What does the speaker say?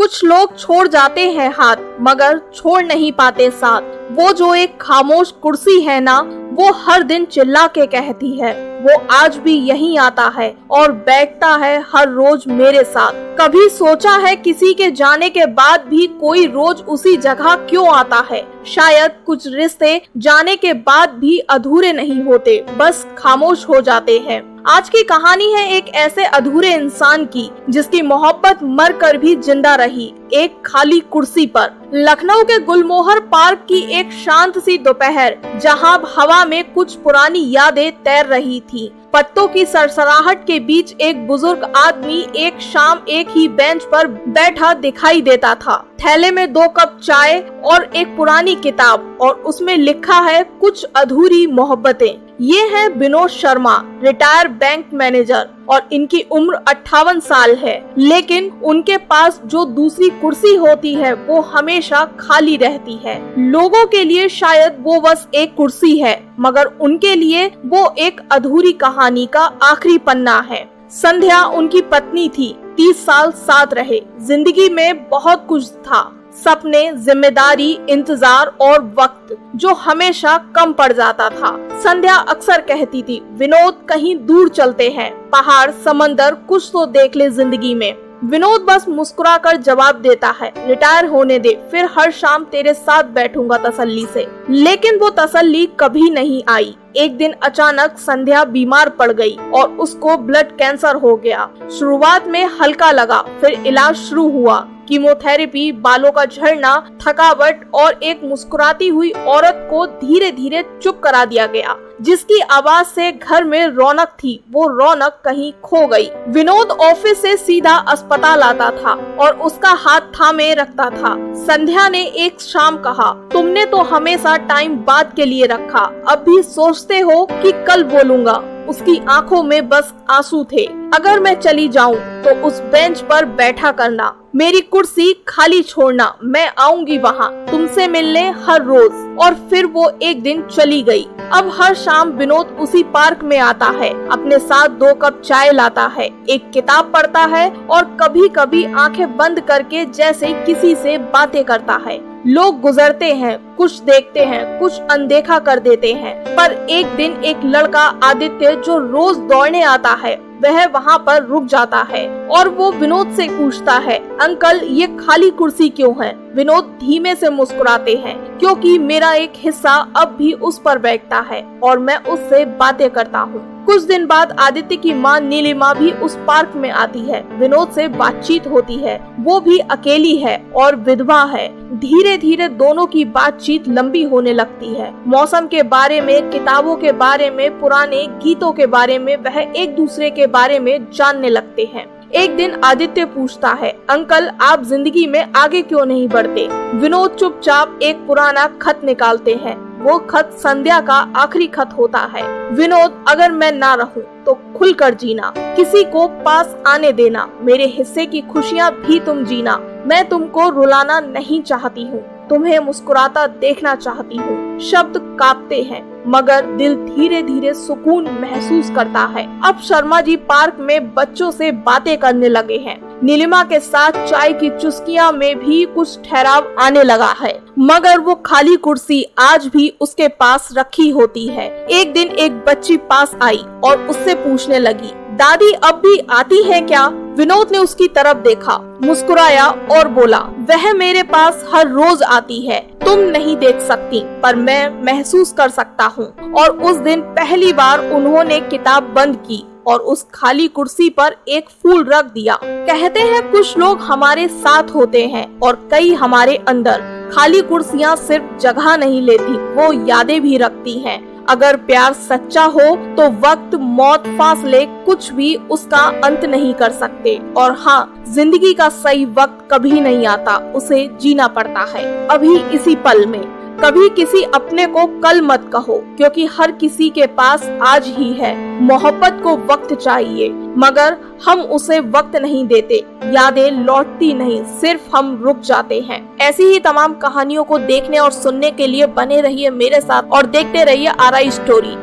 कुछ लोग छोड़ जाते हैं हाथ, मगर छोड़ नहीं पाते साथ। वो जो एक खामोश कुर्सी है ना, वो हर दिन चिल्ला के कहती है, वो आज भी यहीं आता है और बैठता है हर रोज मेरे साथ। कभी सोचा है किसी के जाने के बाद भी कोई रोज उसी जगह क्यों आता है? शायद कुछ रिश्ते जाने के बाद भी अधूरे नहीं होते, बस खामोश हो जाते हैं। आज की कहानी है एक ऐसे अधूरे इंसान की जिसकी मोहब्बत मरकर भी जिंदा रही, एक खाली कुर्सी पर। लखनऊ के गुलमोहर पार्क की एक शांत सी दोपहर, जहां हवा में कुछ पुरानी यादें तैर रही थी। पत्तों की सरसराहट के बीच एक बुजुर्ग आदमी एक शाम एक ही बेंच पर बैठा दिखाई देता था। थैले में 2 कप चाय और एक पुरानी किताब, और उसमें लिखा है कुछ अधूरी मोहब्बतें। ये है Vinod Sharma, retire bank manager, और इनकी उम्र 58 साल है। लेकिन उनके पास जो दूसरी कुर्सी होती है वो हमेशा खाली रहती है। लोगों के लिए शायद वो बस एक कुर्सी है, मगर उनके लिए वो एक अधूरी कहानी का आखिरी पन्ना है। संध्या उनकी पत्नी थी, 30 साल साथ रहे। जिंदगी में बहुत कुछ था, सपने, जिम्मेदारी, इंतजार और वक्त जो हमेशा कम पड़ जाता था। संध्या अक्सर कहती थी, विनोद कहीं दूर चलते हैं, पहाड़, समंदर, कुछ तो देख ले जिंदगी में। विनोद बस मुस्कुराकर जवाब देता है, रिटायर होने दे, फिर हर शाम तेरे साथ बैठूंगा तसल्ली से। लेकिन वो तसल्ली कभी नहीं आई। एक दिन अचानक संध्या बीमार पड़ गई और उसको ब्लड कैंसर हो गया। शुरुआत में हल्का लगा, फिर इलाज शुरू हुआ। कीमोथेरेपी, बालों का झड़ना, थकावट, और एक मुस्कुराती हुई औरत को धीरे धीरे चुप करा दिया गया। जिसकी आवाज से घर में रौनक थी, वो रौनक कहीं खो गई। विनोद ऑफिस से सीधा अस्पताल आता था और उसका हाथ थामे रखता था। संध्या ने एक शाम कहा, तुमने तो हमेशा टाइम बाद के लिए रखा, अब भी सोचते हो कि कल बोलूंगा। उसकी आंखों में बस आंसू थे। अगर मैं चली जाऊं तो उस बेंच पर बैठा करना, मेरी कुर्सी खाली छोड़ना, मैं आऊंगी वहां तुमसे मिलने हर रोज। और फिर वो एक दिन चली गई। अब हर शाम विनोद उसी पार्क में आता है, अपने साथ 2 कप चाय लाता है, एक किताब पढ़ता है और कभी कभी आंखें बंद करके जैसे किसी से बातें करता है। लोग गुजरते हैं, कुछ देखते हैं, कुछ अनदेखा कर देते हैं, पर एक दिन एक लड़का आदित्य जो रोज दौड़ने आता है, वह वहाँ पर रुक जाता है और वो विनोद से पूछता है, अंकल ये खाली कुर्सी क्यों है? विनोद धीमे से मुस्कुराते हैं, क्योंकि मेरा एक हिस्सा अब भी उस पर बैठता है और मैं उससे बातें करता हूँ। कुछ दिन बाद आदित्य की माँ नीलिमा भी उस पार्क में आती है। विनोद से बातचीत होती है। वो भी अकेली है और विधवा है। धीरे धीरे दोनों की बातचीत लंबी होने लगती है। मौसम के बारे में, किताबों के बारे में, पुराने गीतों के बारे में वह एक दूसरे के बारे में जानने लगते हैं। एक दिन आदित्य पूछता है, अंकल आप जिंदगी में आगे क्यों नहीं बढ़ते? विनोद चुपचाप एक पुराना खत निकालते हैं। वो खत संध्या का आखिरी खत होता है। विनोद, अगर मैं ना रहूं तो खुलकर जीना, किसी को पास आने देना, मेरे हिस्से की खुशियाँ भी तुम जीना। मैं तुमको रुलाना नहीं चाहती हूँ, तुम्हें मुस्कुराता देखना चाहती हूँ। शब्द कांपते हैं, मगर दिल धीरे धीरे सुकून महसूस करता है। अब शर्मा जी पार्क में बच्चों से बातें करने लगे हैं। नीलिमा के साथ चाय की चुस्कियां में भी कुछ ठहराव आने लगा है, मगर वो खाली कुर्सी आज भी उसके पास रखी होती है। एक दिन एक बच्ची पास आई और उससे पूछने लगी, दादी अब भी आती है क्या? विनोद ने उसकी तरफ देखा, मुस्कुराया और बोला, वह मेरे पास हर रोज आती है, तुम नहीं देख सकती पर मैं महसूस कर सकता हूँ। और उस दिन पहली बार उन्होंने किताब बंद की और उस खाली कुर्सी पर एक फूल रख दिया। कहते हैं कुछ लोग हमारे साथ होते हैं और कई हमारे अंदर। खाली कुर्सियाँ सिर्फ जगह नहीं लेती, वो यादें भी रखती हैं। अगर प्यार सच्चा हो तो वक्त, मौत, फासले कुछ भी उसका अंत नहीं कर सकते। और हाँ, जिंदगी का सही वक्त कभी नहीं आता, उसे जीना पड़ता है अभी इसी पल में। कभी किसी अपने को कल मत कहो, क्योंकि हर किसी के पास आज ही है। मोहब्बत को वक्त चाहिए, मगर हम उसे वक्त नहीं देते। यादें लौटती नहीं, सिर्फ हम रुक जाते हैं। ऐसी ही तमाम कहानियों को देखने और सुनने के लिए बने रहिए मेरे साथ और देखते रहिए RI स्टोरी।